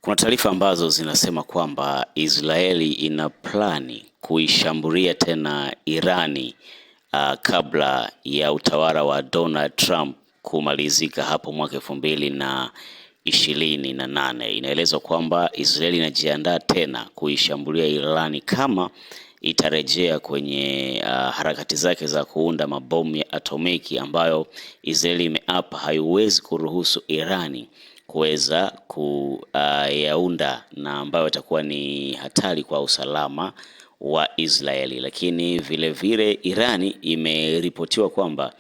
Kuna taarifa ambazo zinasema kwamba Israeli ina plani kuishambulia tena Irani kabla ya utawala wa Donald Trump kumalizika hapo mwaka 2028. Inaelezwa kwamba Israeli inajiandaa tena kuishambulia Irani kama itarejea kwenye harakati zake za kuunda mabomu ya atomiki ambayo Israeli imeapa haiwezi kuruhusu Irani kuweza kuyaunda na ambayo itakuwa ni hatari kwa usalama wa Israeli. Lakini vile vile Irani imeripotiwa kwamba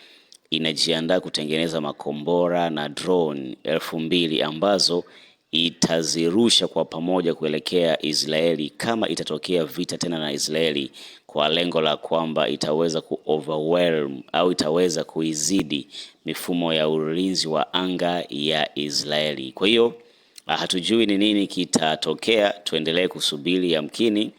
inajiandaa kutengeneza makombora na drone 2000 ambazo itazirusha kwa pamoja kuelekea Israeli kama itatokea vita tena na Israeli, kwa lengo la kwamba itaweza overwhelm au itaweza kuizidi mifumo ya ulinzi wa anga ya Israeli. Kwa hiyo hatujui ni nini kitatokea, tuendelee kusubiri. Yamkini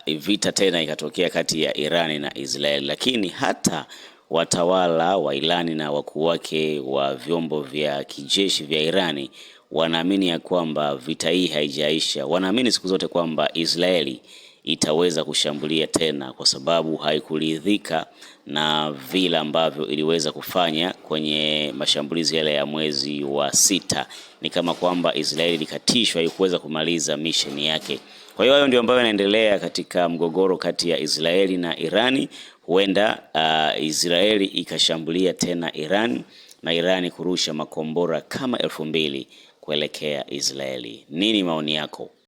vita tena ikatokea kati ya Irani na Israeli, lakini hata watawala wa Irani na wakuu wake wa vyombo vya kijeshi vya Irani wanaamini ya kwamba vita hii haijaisha. Wanaamini siku zote kwamba Israeli itaweza kushambulia tena, kwa sababu haikuridhika na vile ambavyo iliweza kufanya kwenye mashambulizi yale ya mwezi wa 6. Ni kama kwamba Israeli ilikatishwa, haikuweza kumaliza mission yake. Kwa hiyo hayo ndio ambayo yanaendelea katika mgogoro kati ya Israeli na Irani. Huenda Israeli ikashambulia tena Iran na Irani kurusha makombora kama 2000 kuelekea Israeli. Nini maoni yako?